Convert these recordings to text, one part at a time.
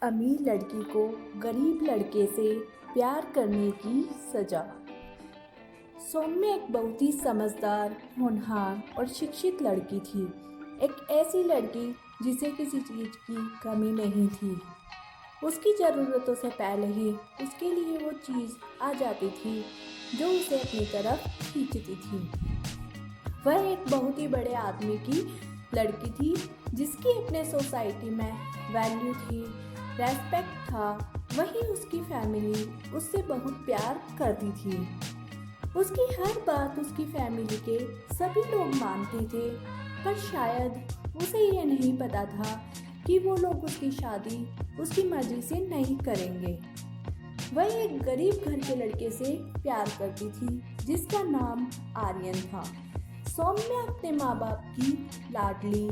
अमीर लड़की को गरीब लड़के से प्यार करने की सजा। सौम्या एक बहुत ही समझदार, होनहार और शिक्षित लड़की थी। एक ऐसी लड़की जिसे किसी चीज़ की कमी नहीं थी। उसकी ज़रूरतों से पहले ही उसके लिए वो चीज़ आ जाती थी जो उसे अपनी तरफ खींचती थी। वह एक बहुत ही बड़े आदमी की लड़की थी जिसकी अपने सोसाइटी में वैल्यू थी, रेस्पेक्ट था। वहीं उसकी फैमिली उससे बहुत प्यार करती थी। उसकी हर बात उसकी फैमिली के सभी लोग मानते थे, पर शायद उसे ये नहीं पता था कि वो लोग उसकी शादी उसकी मर्जी से नहीं करेंगे। वह एक गरीब घर के लड़के से प्यार करती थी जिसका नाम आर्यन था। सौम्या अपने माँ बाप की लाडली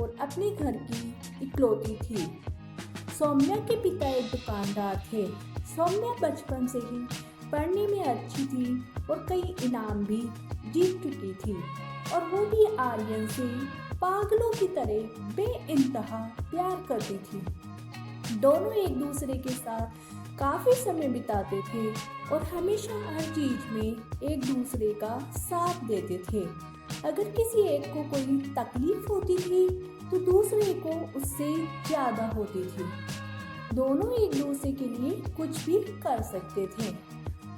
और अपने घर की इकलौती थी। सौम्या के पिता एक दुकानदार थे। सौम्या बचपन से ही पढ़ने में अच्छी थी और कई इनाम भी जीत चुकी थी, और वो भी आर्यन से पागलों की तरह बेइंतहा प्यार करती थी। दोनों एक दूसरे के साथ काफ़ी समय बिताते थे और हमेशा हर चीज़ में एक दूसरे का साथ देते थे। अगर किसी एक को कोई तकलीफ होती थी तो दूसरे को उससे ज़्यादा होती थी। दोनों एक दूसरे के लिए कुछ भी कर सकते थे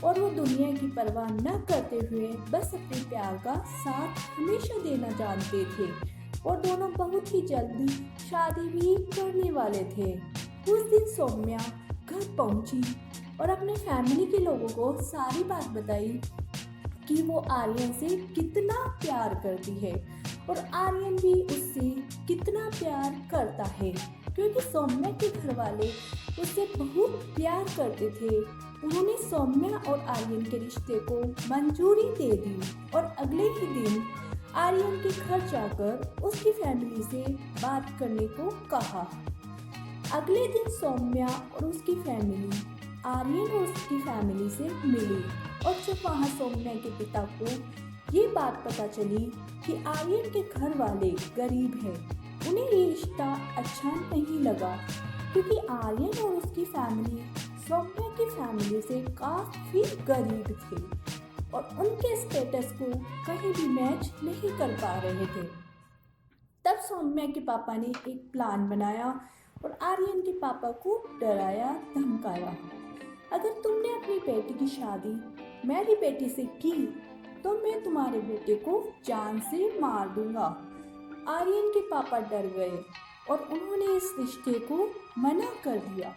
और वो दुनिया की परवाह न करते हुए बस अपने प्यार का साथ हमेशा देना जानते थे, और दोनों बहुत ही जल्दी शादी भी करने वाले थे। उस दिन सौम्या घर पहुंची और अपने फैमिली के लोगों को सारी बात बताई कि वो आर्यन से कितना प्यार करती है और आर्यन भी उससे कितना प्यार करता है, क्योंकि सौम्या के घर वाले उससे बहुत प्यार करते थे। उन्होंने सौम्या और आर्यन के रिश्ते को मंजूरी दे दी और अगले ही दिन आर्यन के घर जाकर उसकी फैमिली से बात करने को कहा। अगले दिन सौम्या और उसकी फैमिली आर्यन और उसकी फैमिली से मिली, और जब वहाँ सौम्या के पिता को ये बात पता चली कि आर्यन के घर वाले गरीब हैं, उन्हें ये रिश्ता अच्छा नहीं लगा, क्योंकि आर्यन और उसकी फैमिली सौम्या की फैमिली से काफ़ी गरीब थे और उनके स्टेटस को कहीं भी मैच नहीं कर पा रहे थे। तब सौम्या के पापा ने एक प्लान बनाया और आर्यन के पापा को डराया धमकाया। अगर तुमने अपनी बेटी की शादी मेरी बेटी से की तो मैं तुम्हारे बेटे को जान से मार दूंगा। आर्यन के पापा डर गए और उन्होंने इस रिश्ते को मना कर दिया।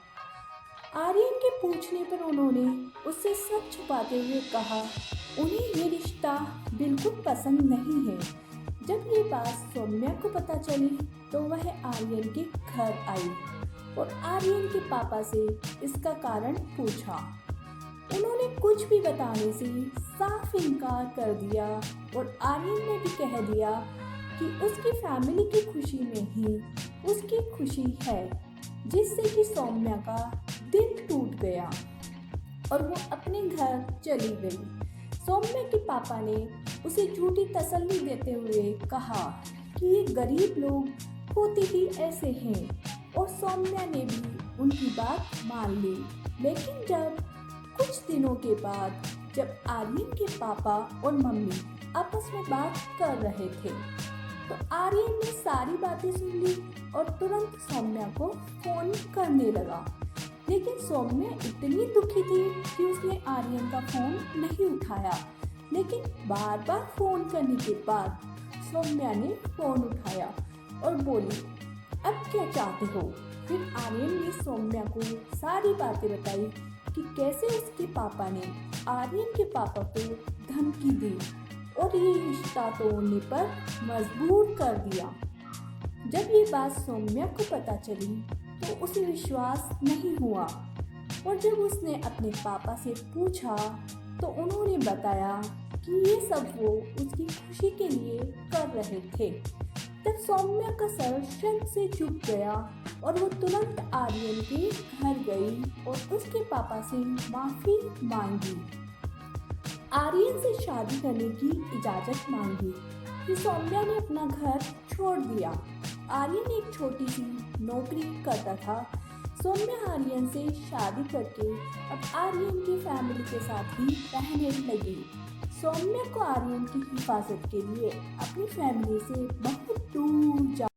आर्यन के पूछने पर उन्होंने उससे सब छुपाते हुए कहा उन्हें ये रिश्ता बिल्कुल पसंद नहीं है। जब ये बात सौम्या को पता चली तो वह आर्यन के घर आई और आर्यन के पापा से इसका कारण पूछा। उन्होंने कुछ भी बताने से साफ इनकार कर दिया और आर्यन ने भी कह दिया कि उसकी फैमिली की खुशी में ही उसकी खुशी है, जिससे कि सौम्या का दिल टूट गया और वो अपने घर चली गई। सौम्या के पापा ने उसे झूठी तसल्ली देते हुए कहा कि ये गरीब लोग होते ही ऐसे हैं, और सौम्या ने भी उनकी बात मान ली। लेकिन जब कुछ दिनों के बाद जब आर्यन के पापा और मम्मी आपस में बात कर रहे थे तो आर्यन ने सारी बातें सुन ली और तुरंत सौम्या को फोन करने लगा। लेकिन सौम्या इतनी दुखी थी कि उसने आर्यन का फोन नहीं उठाया। लेकिन बार बार फोन करने के बाद सौम्या ने फोन उठाया और बोली, अब क्या चाहते हो? फिर आर्यन ने सौम्या को सारी बातें बताई कि कैसे उसके पापा ने आर्यन के पापा को धमकी दी और ये रिश्ता तोड़ने पर मजबूर कर दिया। जब ये बात सौम्या को पता चली तो उसे विश्वास नहीं हुआ, और जब उसने अपने पापा से पूछा तो उन्होंने बताया कि ये सब वो उसकी खुशी के लिए कर रहे थे। तब सौम्या का सर शर्म से झुक गया और वो तुरंत आर्यन के घर गई और उसके पापा से माफ़ी मांगी। आर्यन से शादी करने की इजाज़त मांगी। फिर सौम्या ने अपना घर छोड़ दिया। आर्यन एक छोटी सी नौकरी करता था, सौम्या आर्यन से शादी करके अब आर्यन की फैमिली के साथ ही रहने लगी। सौम्या को आर्यन की हिफाजत के लिए अपनी फैमिली से बहुत दूर जा